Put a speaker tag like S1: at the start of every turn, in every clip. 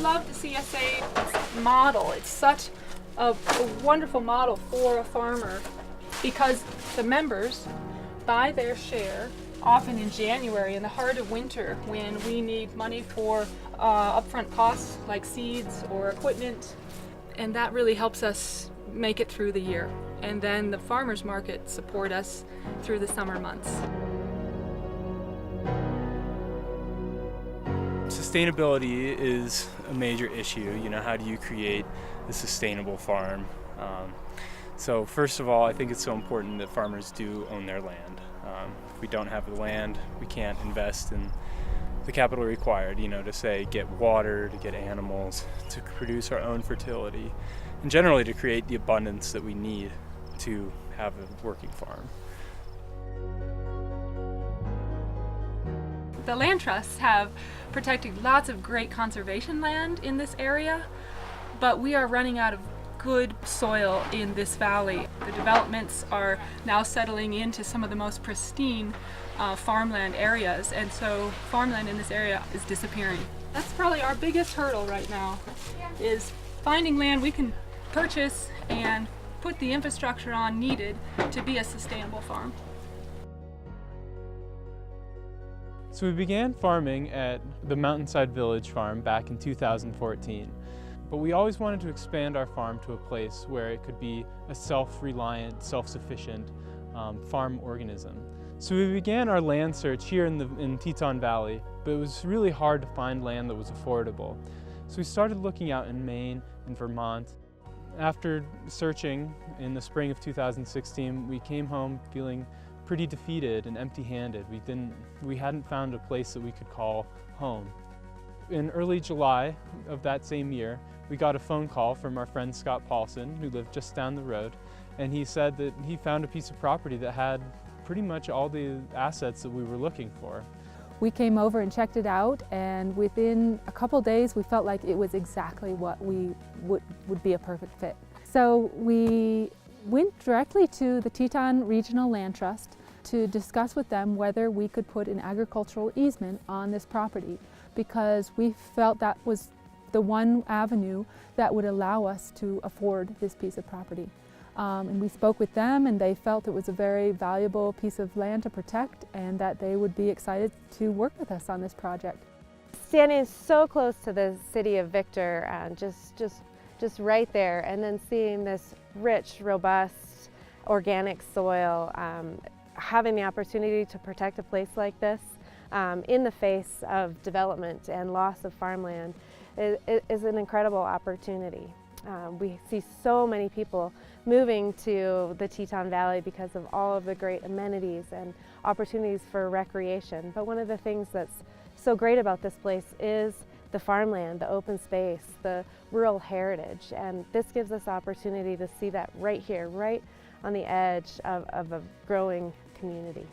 S1: love the CSA model. It's such a wonderful model for a farmer because the members buy their share often in January, in the heart of winter, when we need money for upfront costs like seeds or equipment, and that really helps us make it through the year. And then the farmers market support us through the summer months.
S2: Sustainability is a major issue. You know, how do you create a sustainable farm? So first of all, I think it's so important that farmers do own their land. If we don't have the land, we can't invest in the capital required, you know, to say get water, to get animals, to produce our own fertility, and generally to create the abundance that we need to have a working farm.
S1: The land trusts have protected lots of great conservation land in this area, but we are running out of good soil in this valley. The developments are now settling into some of the most pristine farmland areas, and so farmland in this area is disappearing. That's probably our biggest hurdle right now, is finding land we can purchase and put the infrastructure on needed to be a sustainable farm.
S2: So we began farming at the Mountainside Village farm back in 2014. But we always wanted to expand our farm to a place where it could be a self-reliant, self-sufficient farm organism. So we began our land search here in Teton Valley, but it was really hard to find land that was affordable. So we started looking out in Maine and Vermont. After searching in the spring of 2016, we came home feeling pretty defeated and empty-handed. We hadn't found a place that we could call home. In early July of that same year, we got a phone call from our friend Scott Paulson, who lived just down the road, and he said that he found a piece of property that had pretty much all the assets that we were looking for.
S3: We came over and checked it out, and within a couple days we felt like it was exactly what we would be a perfect fit. So we went directly to the Teton Regional Land Trust to discuss with them whether we could put an agricultural easement on this property, because we felt that was the one avenue that would allow us to afford this piece of property. And we spoke with them, and they felt it was a very valuable piece of land to protect and that they would be excited to work with us on this project.
S4: Standing so close to the city of Victor, just right there, and then seeing this rich, robust, organic soil, having the opportunity to protect a place like this in the face of development and loss of farmland is an incredible opportunity. We see so many people moving to the Teton Valley because of all of the great amenities and opportunities for recreation. But one of the things that's so great about this place is the farmland, the open space, the rural heritage. And this gives us opportunity to see that right here, right on the edge of a growing community.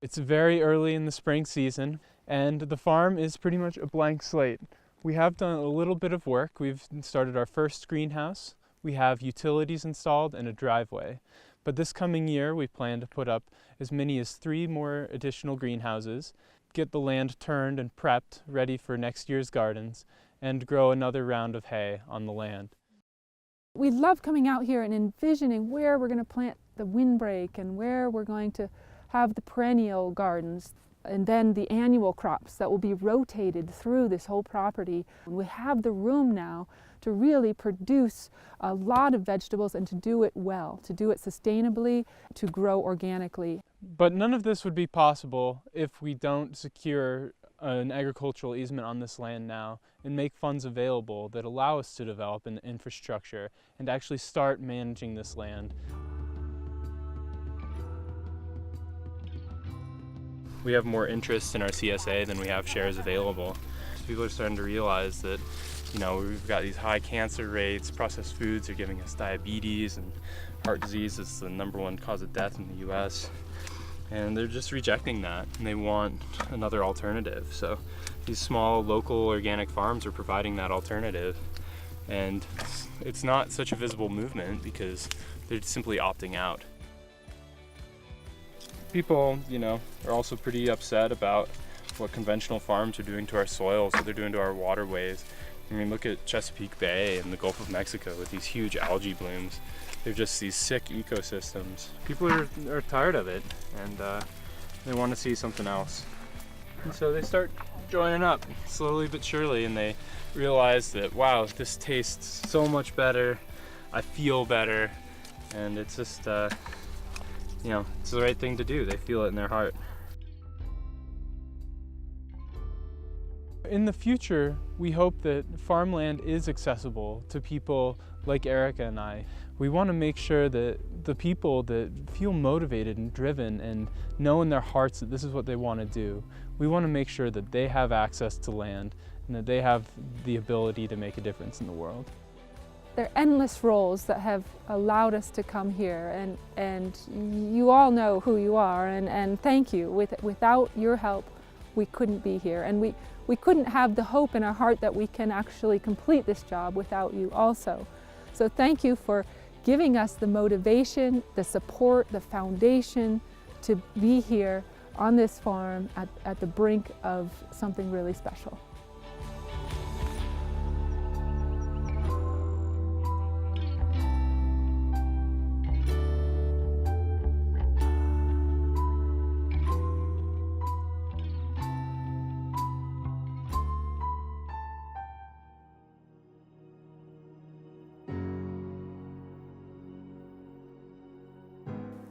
S2: It's very early in the spring season, and the farm is pretty much a blank slate. We have done a little bit of work. We've started our first greenhouse. We have utilities installed and a driveway. But this coming year, we plan to put up as many as 3 more additional greenhouses, get the land turned and prepped, ready for next year's gardens, and grow another round of hay on the land.
S3: We love coming out here and envisioning where we're going to plant the windbreak and where we're going to have the perennial gardens, and then the annual crops that will be rotated through this whole property. We have the room now to really produce a lot of vegetables and to do it well, to do it sustainably, to grow organically.
S2: But none of this would be possible if we don't secure an agricultural easement on this land now and make funds available that allow us to develop an infrastructure and actually start managing this land. We have more interest in our CSA than we have shares available. People are starting to realize that, you know, we've got these high cancer rates, processed foods are giving us diabetes, and heart disease is the #1 cause of death in the US. And they're just rejecting that, and they want another alternative. So these small local organic farms are providing that alternative. And it's not such a visible movement because they're simply opting out. People, you know, are also pretty upset about what conventional farms are doing to our soils, what they're doing to our waterways. I mean, look at Chesapeake Bay and the Gulf of Mexico with these huge algae blooms. They're just these sick ecosystems. People are tired of it, and they want to see something else. And so they start joining up slowly but surely, and they realize that, wow, this tastes so much better, I feel better, and it's just, you know, it's the right thing to do. They feel it in their heart. In the future, we hope that farmland is accessible to people like Erika and I. We want to make sure that the people that feel motivated and driven and know in their hearts that this is what they want to do, we want to make sure that they have access to land and that they have the ability to make a difference in the world.
S3: There are endless roles that have allowed us to come here, and you all know who you are, and thank you. Without your help, we couldn't be here, and we couldn't have the hope in our heart that we can actually complete this job without you also. So thank you for giving us the motivation, the support, the foundation to be here on this farm at the brink of something really special.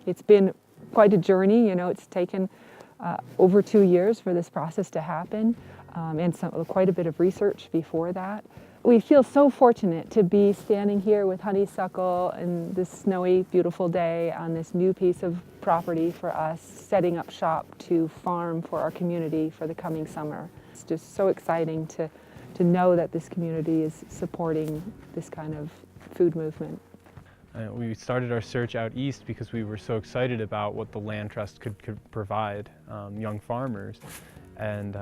S3: It's been quite a journey. You know, it's taken over 2 years for this process to happen, and quite a bit of research before that. We feel so fortunate to be standing here with honeysuckle in this snowy, beautiful day on this new piece of property for us, setting up shop to farm for our community for the coming summer. It's just so exciting to know that this community is supporting this kind of food movement.
S2: We started our search out east because we were so excited about what the Land Trust could provide young farmers. And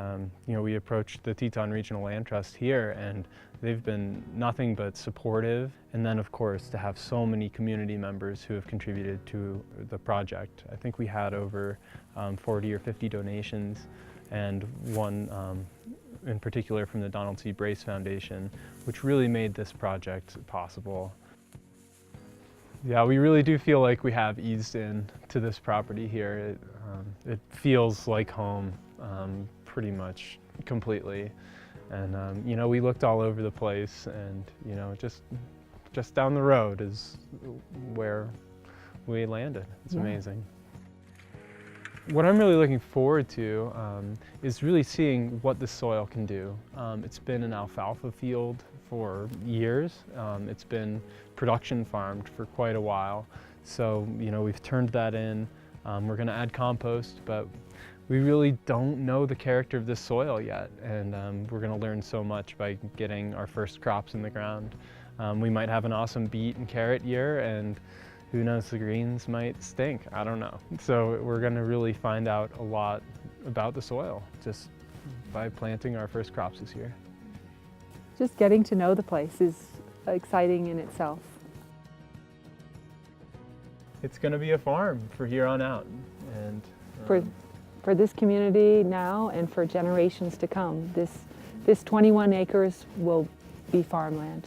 S2: you know, we approached the Teton Regional Land Trust here, and they've been nothing but supportive. And then, of course, to have so many community members who have contributed to the project. I think we had over 40 or 50 donations, and one in particular from the Donald C. Brace Foundation, which really made this project possible. Yeah, we really do feel like we have eased in to this property here. It feels like home pretty much completely. And you know, we looked all over the place, and you know, just down the road is where we landed. It's amazing. What I'm really looking forward to is really seeing what the soil can do. It's been an alfalfa field for years. It's been production farmed for quite a while. So, you know, we've turned that in. We're going to add compost, but we really don't know the character of this soil yet. And we're going to learn so much by getting our first crops in the ground. We might have an awesome beet and carrot year, and who knows, the greens might stink. I don't know. So we're going to really find out a lot about the soil just by planting our first crops this year.
S3: Just getting to know the place is exciting in itself.
S2: It's going to be a farm for here on out, and
S3: for this community now and for generations to come, this 21 acres will be farmland.